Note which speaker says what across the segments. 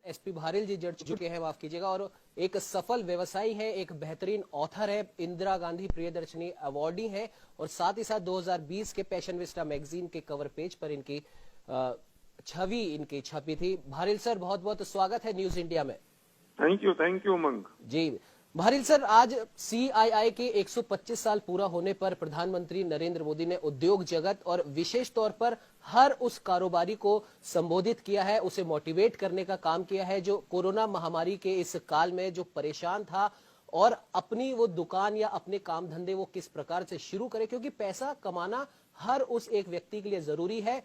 Speaker 1: SP Bharill जी जुड़ चुके हैं, माफ कीजिएगा, और एक सफल व्यवसायी है, एक बेहतरीन ऑथर है, इंदिरा गांधी प्रियदर्शनी अवार्डी है और साथ ही साथ 2020 के पैशन विस्टा मैगजीन के कवर पेज पर इनकी छवि इनकी छपी थी। भारिल सर, बहुत बहुत स्वागत है न्यूज इंडिया में।
Speaker 2: Thank you Umang
Speaker 1: ji. Bharil sir, आज सीआईआई के 125 साल पूरा होने पर प्रधानमंत्री नरेंद्र मोदी ने उद्योग जगत और विशेष तौर पर हर उस कारोबारी को संबोधित किया है, उसे मोटिवेट करने का काम किया है जो कोरोना महामारी के इस काल में जो परेशान था और अपनी वो दुकान या अपने काम धंधे वो किस प्रकार से शुरू करे, क्योंकि पैसा कमाना हर उस एक व्यक्ति के लिए जरूरी है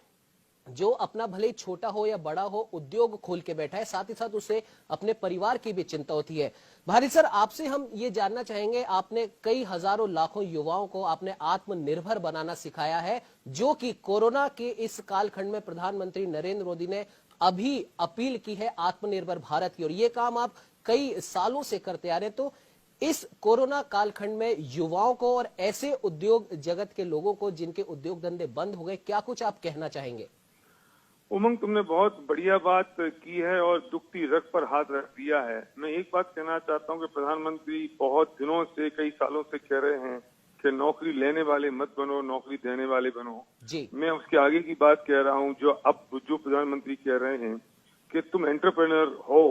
Speaker 1: जो अपना भले ही छोटा हो या बड़ा हो उद्योग खोल के बैठा है, साथ ही साथ उसे अपने परिवार की भी चिंता होती है। भारिल सर, आपसे हम ये जानना चाहेंगे, आपने कई हजारों लाखों युवाओं को आपने आत्मनिर्भर बनाना सिखाया है, जो कि कोरोना के इस कालखंड में प्रधानमंत्री नरेंद्र मोदी ने अभी अपील की है आत्मनिर्भर भारत की, और ये काम आप कई सालों से करते आ रहे हैं। तो इस कोरोना कालखंड में युवाओं को और ऐसे उद्योग जगत के लोगों को जिनके उद्योग धंधे बंद हो गए, क्या कुछ आप कहना चाहेंगे?
Speaker 2: उमंग, तुमने बहुत बढ़िया बात की है और दुखती रग पर हाथ रख दिया है। मैं एक बात कहना चाहता हूं कि प्रधानमंत्री बहुत दिनों से, कई सालों से कह रहे हैं कि नौकरी लेने वाले मत बनो, नौकरी देने वाले बनो जी। मैं उसके आगे की बात कह रहा हूं, जो प्रधानमंत्री कह रहे हैं कि तुम एंटरप्रेन्योर हो,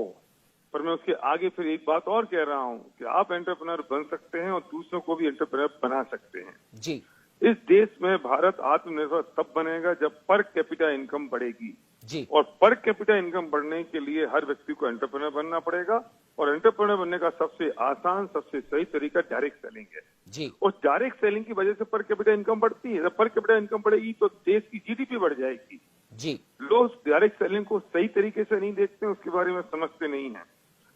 Speaker 2: पर मैं उसके आगे फिर एक बात और कह रहा हूं कि आप एंटरप्रेन्योर बन सकते हैं और दूसरों को भी एंटरप्रेन्योर बना सकते हैं जी। इस देश में भारत आत्मनिर्भर तब बनेगा जब पर कैपिटा इनकम बढ़ेगी जी। और पर कैपिटा इनकम बढ़ने के लिए हर व्यक्ति को एंटरप्रेन्योर बनना पड़ेगा, और एंटरप्रेन्योर बनने का सबसे आसान, सबसे सही तरीका डायरेक्ट सेलिंग है जी। और डायरेक्ट सेलिंग की वजह से पर कैपिटा इनकम बढ़ती है। जब पर कैपिटा इनकम बढ़ेगी तो देश की जीडीपी बढ़ जाएगी जी। लोग डायरेक्ट सेलिंग को सही तरीके से नहीं देखते, उसके बारे में समझते नहीं है।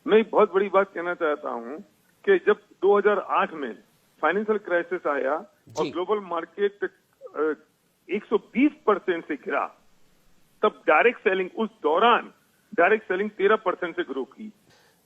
Speaker 2: मैं एक बहुत बड़ी बात कहना चाहता हूँ कि जब 2008 में फाइनेंशियल क्राइसिस आया और ग्लोबल मार्केट 120% से गिरा, तब डायरेक्ट सेलिंग, उस दौरान डायरेक्ट सेलिंग 13% से ग्रो की।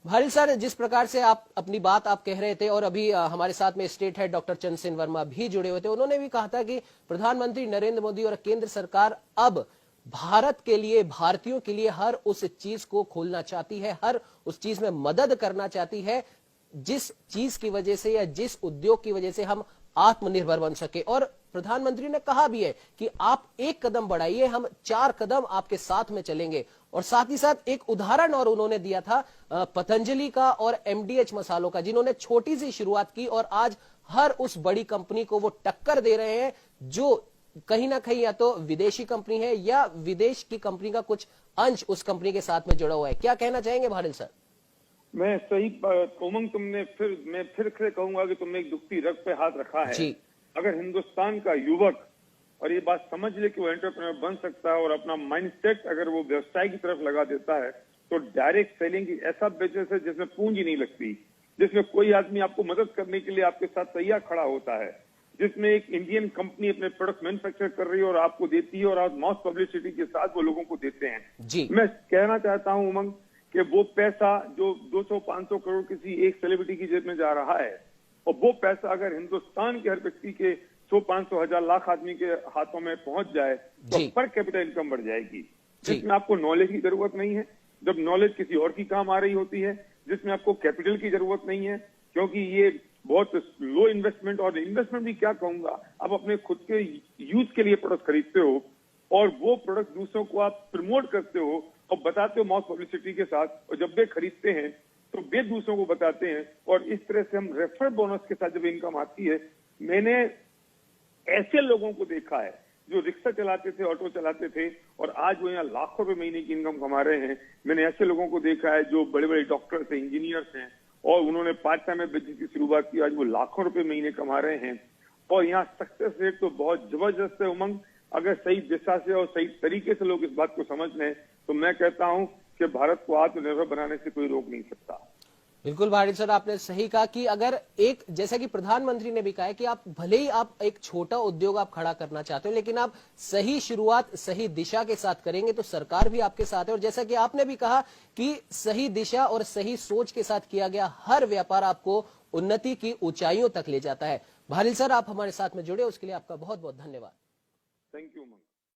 Speaker 1: भारिल सर, जिस प्रकार से आप अपनी बात आप कह रहे थे और अभी हमारे साथ में state head doctor Chandrasen Verma भी जुड़े हुए थे, उन्होंने भी कहा था कि प्रधानमंत्री नरेंद्र मोदी और केंद्र सरकार अब भारत के लिए, भारतीयों के लिए हर उस चीज को खोलना चाहती है, हर उस चीज में मदद करना चाहती है जिस चीज की वजह से या जिस उद्योग की वजह से हम आत्मनिर्भर बन सके। और प्रधानमंत्री ने कहा भी है कि आप एक कदम बढ़ाइए, हम 4 कदम आपके साथ में चलेंगे। और साथ ही साथ एक उदाहरण और उन्होंने दिया था पतंजलि का और एमडीएच मसालों का, जिन्होंने छोटी सी शुरुआत की और आज हर उस बड़ी कंपनी को वो टक्कर दे रहे हैं जो कहीं ना कहीं या तो विदेशी कंपनी है या विदेश की कंपनी का कुछ अंश उस कंपनी के साथ में जुड़ा हुआ है। क्या कहना चाहेंगे भारिल सर?
Speaker 2: मैं सही उमंग, मैं फिर से कहूंगा कि तुमने एक दुखती रग पे हाथ रखा है जी। अगर हिंदुस्तान का युवक और ये बात समझ ले कि वो एंटरप्रेन्योर बन सकता है और अपना माइंडसेट अगर वो व्यवसाय की तरफ लगा देता है, तो डायरेक्ट सेलिंग की ऐसा बिजनेस है जिसमें पूंजी नहीं लगती, जिसमें कोई आदमी आपको मदद करने के लिए आपके साथ तैयार खड़ा होता है, जिसमें एक इंडियन कंपनी अपने प्रोडक्ट मैन्युफैक्चर कर रही है और आपको देती है और आप मॉस पब्लिसिटी के साथ वो लोगों को देते हैं जी। मैं कहना चाहता हूँ उमंग कि वो पैसा जो 200-500 करोड़ किसी एक सेलिब्रिटी की जेब में जा रहा है, और वो पैसा अगर हिंदुस्तान के हर व्यक्ति के 100-500 हजार लाख आदमी के हाथों में पहुंच जाए तो पर कैपिटल इनकम बढ़ जाएगी, जिसमें आपको नॉलेज की जरूरत नहीं है, जब नॉलेज किसी और की काम आ रही होती है, जिसमें आपको कैपिटल की जरूरत नहीं है, क्योंकि ये बहुत लो इन्वेस्टमेंट, और इन्वेस्टमेंट भी क्या कहूंगा, आप अपने खुद के यूज के लिए प्रोडक्ट खरीदते हो और वो प्रोडक्ट दूसरों को आप प्रमोट करते हो और बताते हो मॉस पब्लिसिटी के साथ, और जब वे खरीदते हैं तो वे दूसरों को बताते हैं, और इस तरह से हम रेफर बोनस के साथ जब इनकम आती है। मैंने ऐसे लोगों को देखा है जो रिक्शा चलाते थे, ऑटो चलाते थे, और आज वो यहाँ लाखों रुपए महीने की इनकम कमा रहे हैं। मैंने ऐसे लोगों को देखा है जो बड़े बड़े डॉक्टर्स हैं, इंजीनियर्स हैं, और उन्होंने पार्ट टाइम में बिजनेस की शुरुआत की, आज वो लाखों रुपए महीने कमा रहे हैं। और यहाँ सक्सेस रेट तो बहुत जबरदस्त है उमंग। अगर सही दिशा से और सही तरीके से लोग इस बात को समझ लें तो मैं कहता हूं कि भारत को आत्मनिर्भर बनाने से कोई रोक नहीं सकता।
Speaker 1: बिल्कुल भारिल सर, आपने सही कहा कि अगर एक, जैसा कि प्रधानमंत्री ने भी कहा है कि आप भले ही आप एक छोटा उद्योग आप खड़ा करना चाहते हो, लेकिन आप सही शुरुआत सही दिशा के साथ करेंगे तो सरकार भी आपके साथ है। और जैसा कि आपने भी कहा कि सही दिशा और सही सोच के साथ किया गया हर व्यापार आपको उन्नति की ऊंचाइयों तक ले जाता है। भारिल सर, आप हमारे साथ में जुड़े उसके लिए आपका बहुत बहुत धन्यवाद।
Speaker 2: Thank you.